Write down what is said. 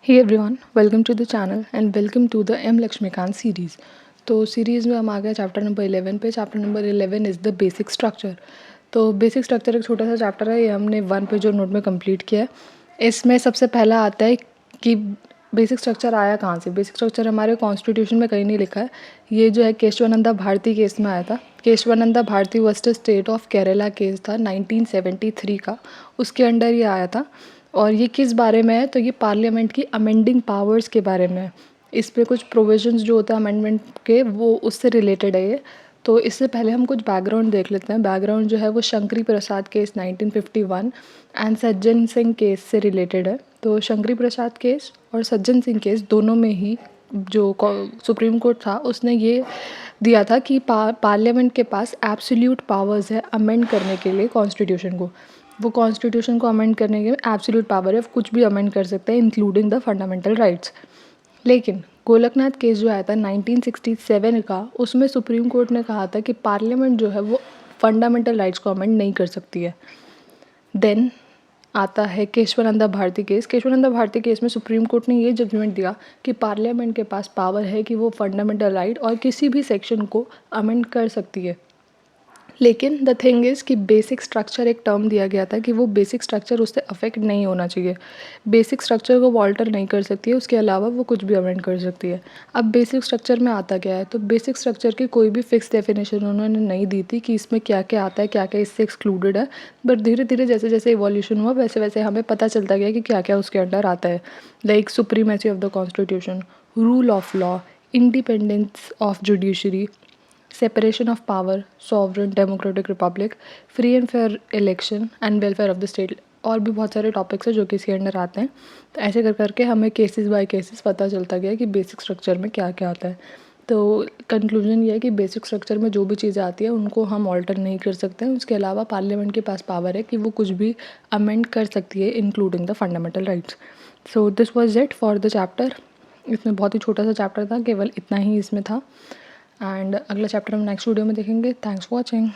Hey everyone, welcome to the channel and welcome to the M Lakshmikant series. तो series में हम आ गए chapter number 11 पे. Chapter number 11 is the basic structure. तो basic structure एक छोटा सा चैप्टर है, ये हमने 1 पे जो नोट में कंप्लीट किया है. इसमें सबसे पहला आता है कि बेसिक स्ट्रक्चर आया कहाँ से. बेसिक स्ट्रक्चर हमारे कॉन्स्टिट्यूशन में कहीं नहीं लिखा है. ये जो है केशवानंदा भारती केस में आया था. Kesavananda Bharati versus state of Kerala case था 1973 का, उसके अंडर ये आया था. और ये किस बारे में है, तो ये पार्लियामेंट की अमेंडिंग पावर्स के बारे में है. इस पे कुछ प्रोविजंस जो होता है अमेंडमेंट के, वो उससे रिलेटेड है ये. तो इससे पहले हम कुछ बैकग्राउंड देख लेते हैं. बैकग्राउंड जो है वो शंकरी प्रसाद case 1951 and Sajjan Singh case से रिलेटेड है. तो शंकरी प्रसाद केस और सज्जन सिंह केस दोनों में ही जो सुप्रीम कोर्ट था उसने ये दिया था कि पार्लियामेंट के पास एब्सोल्यूट पावर्स है अमेंड करने के लिए कॉन्स्टिट्यूशन को. वो कॉन्स्टिट्यूशन को अमेंड करने के एब्सोल्यूट पावर है, कुछ भी अमेंड कर सकते हैं इंक्लूडिंग द फंडामेंटल राइट्स. लेकिन गोलकनाथ केस जो आया था 1967 का, उसमें सुप्रीम कोर्ट ने कहा था कि पार्लियामेंट जो है वो फंडामेंटल राइट्स को अमेंड नहीं कर सकती है. देन आता है केशवानंदा भारती केस. केशवानंदा भारती केस में सुप्रीम कोर्ट ने ये जजमेंट दिया कि पार्लियामेंट के पास पावर है कि वो फंडामेंटल राइट और किसी भी सेक्शन को अमेंड कर सकती है. लेकिन द थिंग इज़ कि बेसिक स्ट्रक्चर एक टर्म दिया गया था कि वो बेसिक स्ट्रक्चर उससे अफेक्ट नहीं होना चाहिए. बेसिक स्ट्रक्चर को वो ऑल्टर नहीं कर सकती है, उसके अलावा वो कुछ भी अमेंड कर सकती है. अब बेसिक स्ट्रक्चर में आता क्या है, तो बेसिक स्ट्रक्चर की कोई भी फिक्स डेफिनेशन उन्होंने नहीं दी थी कि इसमें क्या क्या आता है, क्या क्या इससे एक्सक्लूडेड है. बट धीरे धीरे जैसे जैसे इवोल्यूशन हुआ वैसे वैसे हमें पता चलता गया कि क्या क्या उसके अंडर आता है. Like supremacy of the constitution, rule of law, independence of judiciary, separation of power, sovereign democratic republic, free and fair election and welfare of the state. और भी बहुत सारे टॉपिक्स हैं जो कि इसके अंडर आते हैं. तो ऐसे कर करके हमें केसेस बाय केसेस पता चलता गया कि बेसिक स्ट्रक्चर में क्या क्या आता है. तो कंक्लूजन ये है कि बेसिक स्ट्रक्चर में जो भी चीज़ें आती हैं उनको हम ऑल्टर नहीं कर सकते हैं. उसके अलावा पार्लियामेंट के पास पावर है कि वो कुछ भी अमेंड कर सकती है including the fundamental rights. So this was it for the chapter. इसमें बहुत ही छोटा सा चैप्टर था, केवल इतना ही इसमें था. एंड अगला चैप्टर हम नेक्स्ट वीडियो में देखेंगे. Thanks for watching.